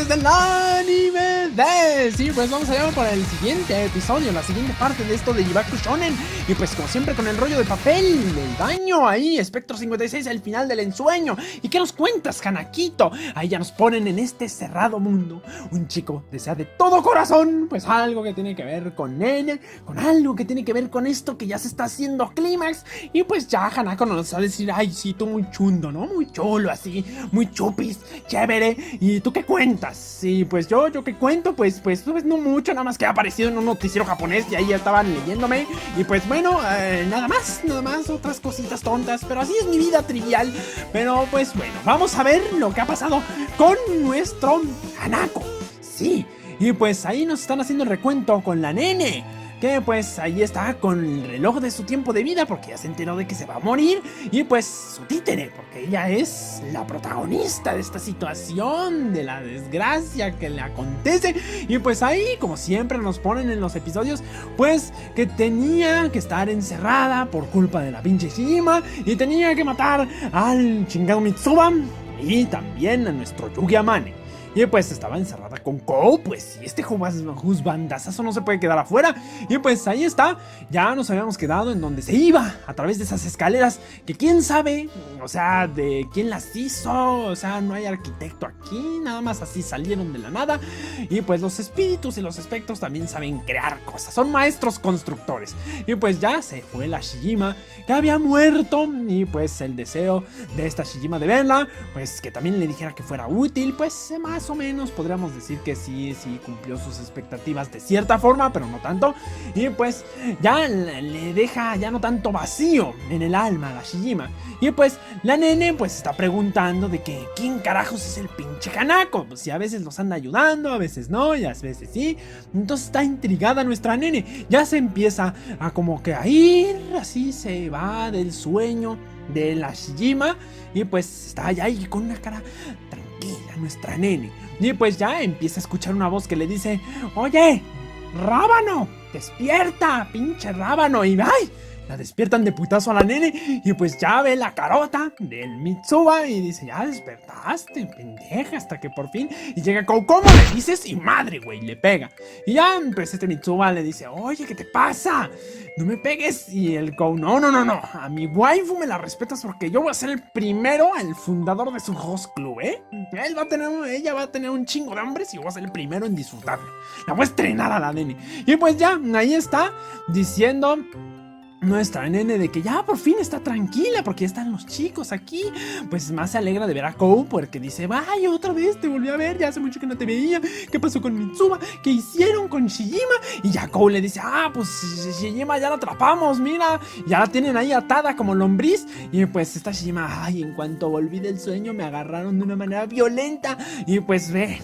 amantes del anime de... Sí, pues vamos allá por el siguiente episodio, la siguiente parte de esto de Jibaku Shonen. Y pues como siempre con el rollo de papel, del daño ahí, Espectro 56, el final del ensueño. ¿Y qué nos cuentas, Hanakito? Ahí ya nos ponen en este cerrado mundo. Un chico desea de todo corazón, pues algo que tiene que ver con Nene, con algo que tiene que ver con esto que ya se está haciendo clímax. Y pues ya Hanako nos va a decir, ay, sí, tú muy chundo, ¿no? Muy chulo así, muy chupis, chévere. ¿Y tú qué cuentas? Sí, pues yo qué cuento, pues no mucho, nada más que ha aparecido en un noticiero japonés y ahí estaban leyéndome. Y pues bueno, nada más, otras cositas tontas, pero así es mi vida trivial. Pero pues bueno, vamos a ver lo que ha pasado con nuestro Hanako. Sí, y pues ahí nos están haciendo el recuento con la nene, que pues ahí está con el reloj de su tiempo de vida porque ya se enteró de que se va a morir. Y pues su títere, porque ella es la protagonista de esta situación, de la desgracia que le acontece. Y pues ahí, como siempre nos ponen en los episodios, pues que tenía que estar encerrada por culpa de la pinche Shima y tenía que matar al chingado Mitsuba y también a nuestro Yugi Amane. Y pues estaba encerrada con Kou, pues si este juzbandazazo no se puede quedar afuera. Y pues ahí está, ya nos habíamos quedado en donde se iba, a través de esas escaleras, que quién sabe, o sea, de quién las hizo, o sea, no hay arquitecto aquí, nada más así salieron de la nada. Y pues los espíritus y los espectros también saben crear cosas, son maestros constructores. Y pues ya se fue la Shijima, que había muerto, y pues el deseo de esta Shijima de verla, pues que también le dijera que fuera útil, pues más o menos podríamos decir que sí cumplió sus expectativas de cierta forma, pero no tanto. Y pues ya le deja ya no tanto vacío en el alma a la Shijima. Y pues la nene pues está preguntando de que quién carajos es el pinche Hanako, pues si a veces los anda ayudando, a veces no, y a veces sí. Entonces está intrigada nuestra nene, ya se empieza a como que a ir, así se va del sueño de la Shijima. Y pues está allá ahí con una cara tranquila nuestra nene. Y pues ya empieza a escuchar una voz que le dice: oye, Rábano, despierta, pinche Rábano. Y ¡ay! La despiertan de putazo a la nene. Y pues ya ve la carota del Mitsuba y dice: ya despertaste, pendeja. Hasta que por fin, y llega Kou, ¿cómo le dices? Y madre, güey, le pega. Y ya pues este Mitsuba le dice: oye, ¿qué te pasa? No me pegues. Y el Kou: no, a mi waifu me la respetas porque yo voy a ser el primero, el fundador de su host club, ella va a tener un chingo de hombres y voy a ser el primero en disfrutarlo. La voy a estrenar a la nene. Y pues ya, ahí está diciendo nuestra nene de que ya por fin está tranquila porque ya están los chicos aquí. Pues más se alegra de ver a Kou porque dice: vaya, otra vez te volví a ver, ya hace mucho que no te veía. ¿Qué pasó con Mitsuba? ¿Qué hicieron con Shijima? Y ya Kou le dice: pues Shijima ya la atrapamos, mira, ya la tienen ahí atada como lombriz. Y pues esta Shijima: en cuanto volví del sueño me agarraron de una manera violenta. Y pues ve,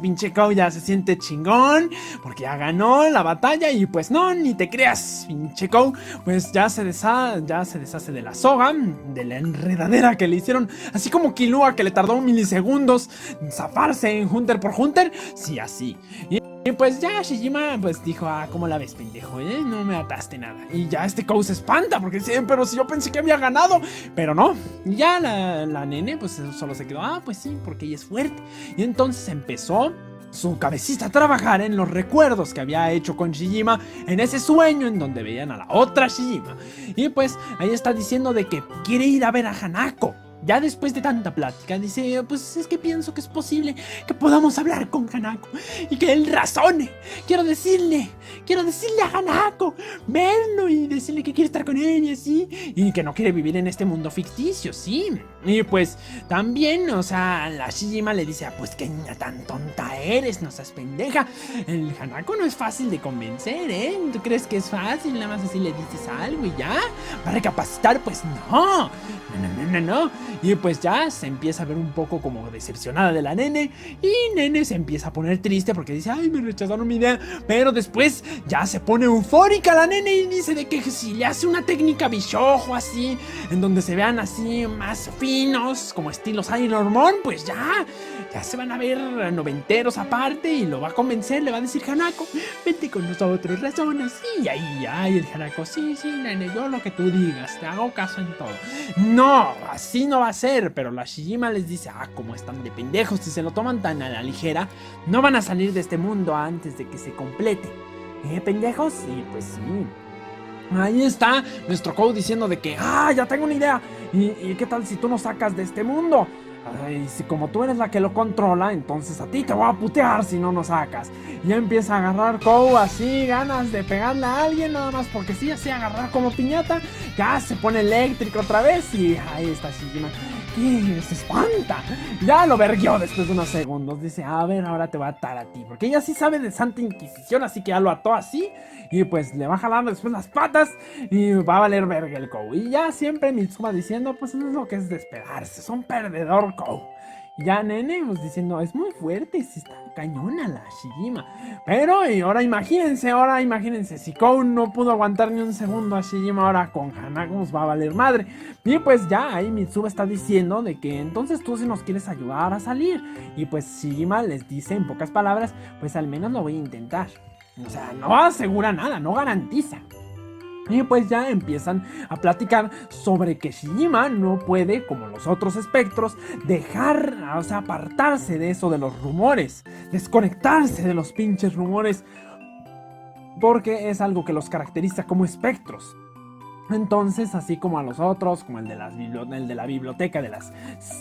pinche Kou ya se siente chingón porque ya ganó la batalla. Y pues no, ni te creas, pinche Kou, pues ya se deshace de la soga, de la enredadera que le hicieron, así como Killua, que le tardó milisegundos zafarse en Hunter por Hunter. Sí, así. Y pues ya Shijima pues dijo: ¿cómo la ves, pendejo? No me ataste nada. Y ya este Kou se espanta porque dice: pero si yo pensé que había ganado. Pero no. Y ya la nene pues solo se quedó: pues sí, porque ella es fuerte. Y entonces empezó su cabecita a trabajar en los recuerdos que había hecho con Shijima en ese sueño en donde veían a la otra Shijima. Y pues ahí está diciendo de que quiere ir a ver a Hanako. Ya después de tanta plática dice: pues es que pienso que es posible que podamos hablar con Hanako y que él razone. Quiero decirle a Hanako, verlo y decirle que quiere estar con ella, ¿sí? Y que no quiere vivir en este mundo ficticio, ¿sí? Y pues también, o sea, la Shijima le dice: pues qué niña tan tonta eres, no seas pendeja. El Hanako no es fácil de convencer, ¿Tú crees que es fácil? Nada más así le dices algo y ya. ¿Va a recapacitar? Pues no. Y pues ya se empieza a ver un poco como decepcionada de la nene. Y nene se empieza a poner triste porque dice: me rechazaron mi idea. Pero después ya se pone eufórica la nene y dice de que si le hace una técnica Bishoujo así, en donde se vean así más finos, como estilo Sailor Moon, pues ya se van a ver noventeros aparte y lo va a convencer, le va a decir Hanako, vente con nosotros, razones, sí, ahí el Hanako, sí, nene, yo lo que tú digas, te hago caso en todo. No, así no va a ser, pero la Shijima les dice, como están de pendejos, si se lo toman tan a la ligera, no van a salir de este mundo antes de que se complete. ¿Pendejos? Sí, pues sí. Ahí está nuestro Kou diciendo de que, ya tengo una idea. ¿Y qué tal si tú nos sacas de este mundo? Ay, si como tú eres la que lo controla, entonces a ti te voy a putear si no nos sacas. Y ya empieza a agarrar Kou así, ganas de pegarle a alguien, nada más porque sí, así agarrar como piñata. Ya se pone eléctrico otra vez y ahí está Shijima. ¿Qué? Se espanta. Ya lo verguió después de unos segundos. Dice, a ver, ahora te voy a atar a ti. Porque ella sí sabe de Santa Inquisición, así que ya lo ató así. Y pues le va jalando después las patas y va a valer verga el Kou. Y ya siempre Mitsuma diciendo, pues eso es lo que es de esperarse. Son perdedor Kou. Y ya nene, pues diciendo, es muy fuerte, sí está cañona la Shijima. Pero y ahora imagínense, si Kou no pudo aguantar ni un segundo a Shijima, ahora con Hanako nos va a valer madre. Y pues ya ahí Mitsuma está diciendo de que entonces tú sí nos quieres ayudar a salir. Y pues Shijima les dice en pocas palabras, pues al menos lo voy a intentar. O sea, no asegura nada, no garantiza. Y pues ya empiezan a platicar sobre que Shijima no puede, como los otros espectros, apartarse de eso de los rumores, desconectarse de los pinches rumores, porque es algo que los caracteriza como espectros. Entonces, así como a los otros, como el de la biblioteca de las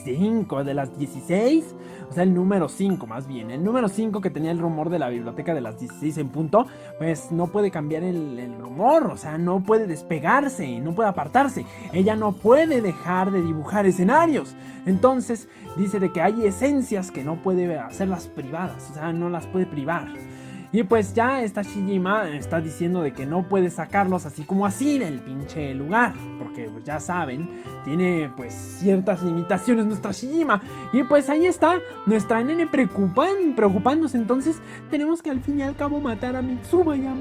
5, de las 16, o sea, el número 5 más bien, el número 5 que tenía el rumor de la biblioteca de las 16 en punto, pues no puede cambiar el rumor, o sea, no puede despegarse, no puede apartarse, ella no puede dejar de dibujar escenarios. Entonces, dice de que hay esencias que no puede hacerlas privadas, o sea, no las puede privar. Y pues ya esta Shijima está diciendo de que no puede sacarlos así como así del pinche lugar. Porque pues ya saben, tiene pues ciertas limitaciones nuestra Shijima. Y pues ahí está nuestra nene preocupándose. Entonces tenemos que al fin y al cabo matar a Mitsuma y a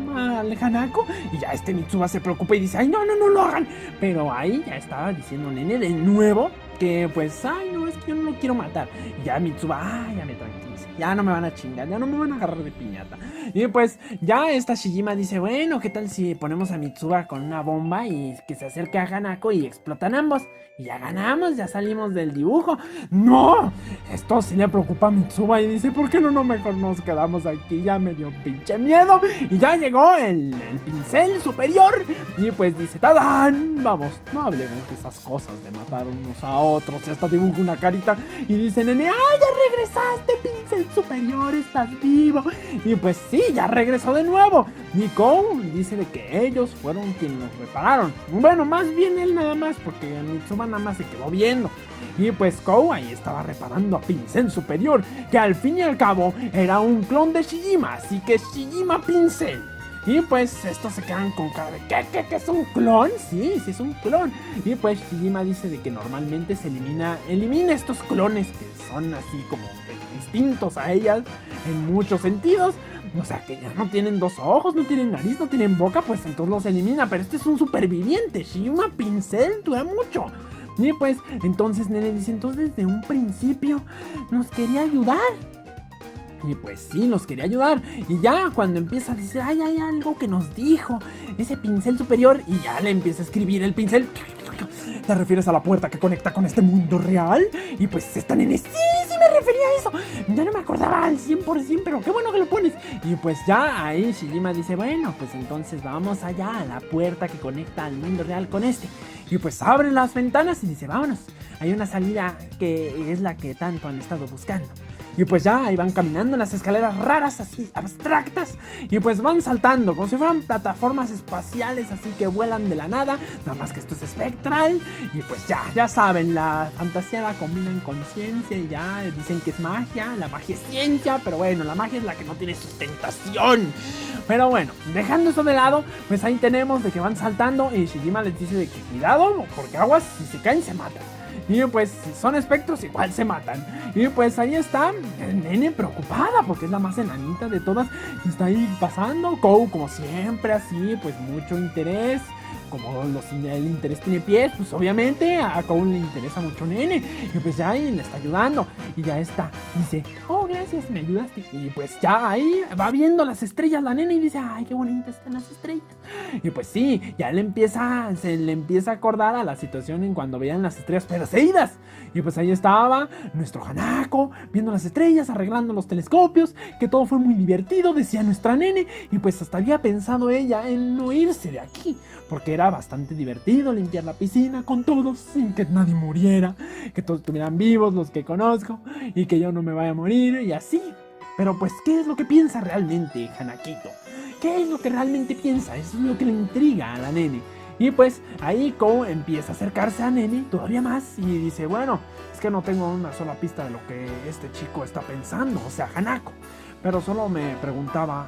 Hanako. Y ya este Mitsuma se preocupa y dice, ay no lo hagan. Pero ahí ya estaba diciendo nene de nuevo que pues, no, es que yo no lo quiero matar. Y ya Mitsuma, ya me tranquiliza. Ya no me van a chingar, ya no me van a agarrar de piñata. Y pues ya esta Shijima dice, bueno, ¿qué tal si ponemos a Mitsuba con una bomba y que se acerque a Hanako y explotan ambos? Y ya ganamos, ya salimos del dibujo. ¡No! Esto sí le preocupa a Mitsuba y dice, ¿por qué no mejor nos quedamos aquí? Ya me dio pinche miedo. Y ya llegó el pincel superior. Y pues dice, ¡tadán! Vamos, no hablemos de esas cosas de matar unos a otros. Y hasta dibuja una carita y dice, nene, ¡ay, ya regresaste, pincel superior! ¡Estás vivo! Y pues sí, ya regresó de nuevo. Nico dice de que ellos fueron quienes nos repararon. Bueno, más bien él nada más, porque Mitsuma nada más se quedó viendo. Y pues Kou ahí estaba reparando a Pincel Superior, que al fin y al cabo era un clon de Shijima, así que Shijima Pincel. Y pues estos se quedan con cara de ¿qué es un clon? Sí es un clon. Y pues Shijima dice de que normalmente se elimina estos clones que son así como distintos a ellas en muchos sentidos. O sea, que ya no tienen dos ojos, no tienen nariz, no tienen boca, pues entonces los elimina. Pero este es un superviviente, Shijima Pincel dura mucho. Y pues, entonces nene dice, entonces desde un principio nos quería ayudar. Y pues sí, nos quería ayudar. Y ya cuando empieza a decir, ay, hay algo que nos dijo ese pincel superior. Y ya le empieza a escribir el pincel. ¿Te refieres a la puerta que conecta con este mundo real? Y pues esta nene, sí me refería a eso. Ya no me acordaba al 100%, pero qué bueno que lo pones. Y pues ya ahí Shijima dice, bueno, pues entonces vamos allá a la puerta que conecta al mundo real con este. Y pues abre las ventanas y dice, vámonos. Hay una salida que es la que tanto han estado buscando. Y pues ya ahí van caminando en las escaleras raras, así abstractas. Y pues van saltando como si fueran plataformas espaciales, así que vuelan de la nada. Nada más que esto es espectral. Y pues ya saben, la fantasía la combinan con ciencia. Y ya dicen que es magia, la magia es ciencia. Pero bueno, la magia es la que no tiene sustentación. Pero bueno, dejando eso de lado, pues ahí tenemos de que van saltando. Y Shijima les dice de que cuidado, porque aguas, si se caen se matan. Y pues si son espectros igual se matan. Y pues ahí está Nene preocupada porque es la más enanita de todas. Y está ahí pasando. Kou como siempre así, pues mucho interés. Como el interés tiene pies, pues obviamente a Kou le interesa mucho Nene. Y pues ya ahí le está ayudando. Y ya está. Dice, oh, gracias, me ayudaste. Y pues ya ahí va viendo las estrellas la Nene y dice, ay, qué bonitas están las estrellas. Y pues sí, ya se le empieza a acordar a la situación en cuando veían las estrellas perseguidas. Y pues ahí estaba nuestro Hanako viendo las estrellas, arreglando los telescopios, que todo fue muy divertido, decía nuestra Nene. Y pues hasta había pensado ella en no irse de aquí, porque era bastante divertido limpiar la piscina con todos sin que nadie muriera, que todos estuvieran vivos, los que conozco, y que yo no me vaya a morir y así. Pero pues, ¿qué es lo que piensa realmente Hanakito? ¿Qué es lo que realmente piensa? Eso es lo que le intriga a la Nene. Y pues ahí Kou empieza a acercarse a Nene todavía más y dice, bueno, es que no tengo una sola pista de lo que este chico está pensando, o sea, Hanako. Pero solo me preguntaba,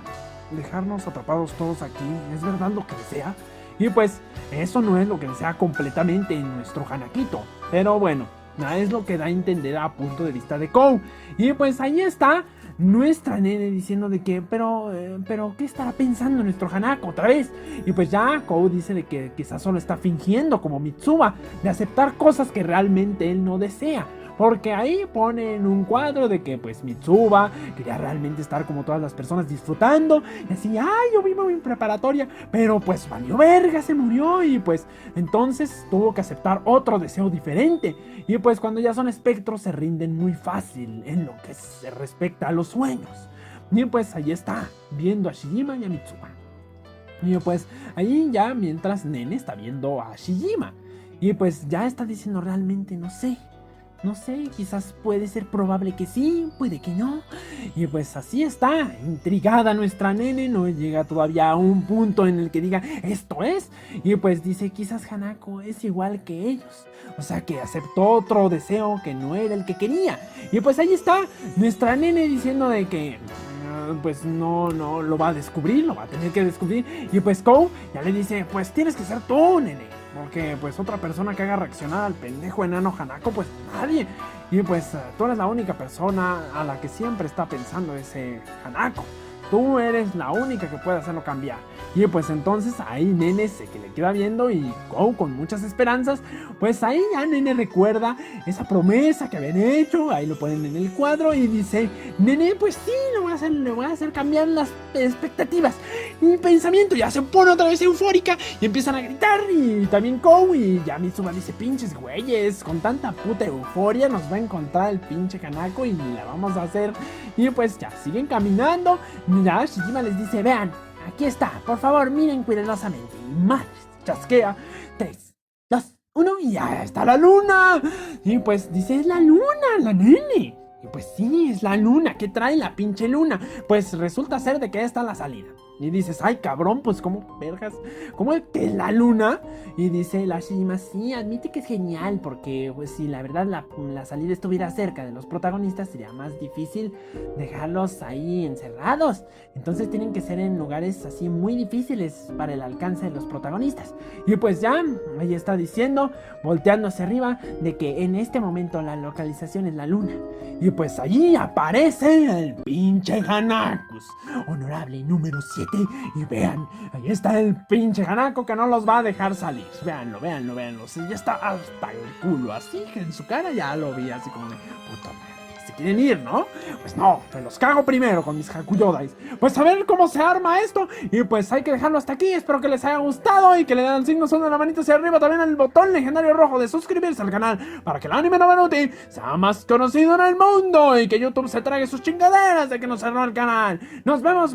¿dejarnos atrapados todos aquí es verdad lo que desea? Y pues eso no es lo que desea completamente en nuestro Hanakito. Pero bueno, nada es lo que da a entender a punto de vista de Kou. Y pues ahí está nuestra Nene diciendo de que, pero ¿qué estará pensando nuestro Hanako otra vez? Y pues ya Kou dice de que quizás solo está fingiendo como Mitsuba, de aceptar cosas que realmente él no desea. Porque ahí ponen un cuadro de que pues Mitsuba quería realmente estar como todas las personas disfrutando. Y así, ay, yo vivo en preparatoria. Pero pues valió verga, se murió. Y pues entonces tuvo que aceptar otro deseo diferente. Y pues cuando ya son espectros se rinden muy fácil en lo que se respecta a los sueños. Y pues ahí está, viendo a Shijima y a Mitsuba. Y pues ahí ya mientras Nene está viendo a Shijima. Y pues ya está diciendo realmente no sé, quizás puede ser probable que sí, puede que no. Y pues así está, intrigada nuestra Nene, no llega todavía a un punto en el que diga esto es. Y pues dice, quizás Hanako es igual que ellos. O sea que aceptó otro deseo que no era el que quería. Y pues ahí está nuestra Nene diciendo de que pues no lo va a descubrir, lo va a tener que descubrir. Y pues Kou ya le dice, pues tienes que ser tú, Nene. Porque pues otra persona que haga reaccionar al pendejo enano Hanako, pues nadie. Y pues tú eres la única persona a la que siempre está pensando ese Hanako. Tú eres la única que puede hacerlo cambiar. Y pues entonces ahí Nene se que le queda viendo y Kou con muchas esperanzas. Pues ahí ya Nene recuerda esa promesa que habían hecho. Ahí lo ponen en el cuadro y dice, Nene, le voy a hacer cambiar las expectativas. Mi pensamiento ya se pone otra vez eufórica y empiezan a gritar. Y también Kou y ya Mitsuba dice, pinches güeyes, con tanta puta euforia nos va a encontrar el pinche Hanako y la vamos a hacer. Y pues ya siguen caminando. Ya Shijima les dice, vean, aquí está, por favor, miren cuidadosamente. Y madre, chasquea. 3, 2, 1 y ya está la luna. Y pues dice, es la luna, la Nene. Y pues sí, es la luna. ¿Qué trae la pinche luna? Pues resulta ser de que esta es la salida. Y dices, ay cabrón, pues cómo vergas, ¿cómo que es la luna? Y dice la Shijima, sí, admite que es genial, porque pues si la verdad la salida estuviera cerca de los protagonistas sería más difícil dejarlos ahí encerrados. Entonces tienen que ser en lugares así muy difíciles para el alcance de los protagonistas. Y pues ya, ahí está diciendo, volteando hacia arriba, de que en este momento la localización es la luna. Y pues allí aparece el pinche Hanakus, honorable número 7. Y vean, ahí está el pinche Hanako que no los va a dejar salir. Véanlo. Sí, ya está hasta el culo. Así que en su cara ya lo vi así como de puta madre. ¿Se quieren ir, no? Pues no, me los cago primero con mis Hakuyodais. Pues a ver cómo se arma esto. Y pues hay que dejarlo hasta aquí. Espero que les haya gustado y que le den el signo son de la manita hacia arriba. También el botón legendario rojo de suscribirse al canal para que el anime Novenuti sea más conocido en el mundo y que YouTube se trague sus chingaderas de que nos cerró el canal. Nos vemos.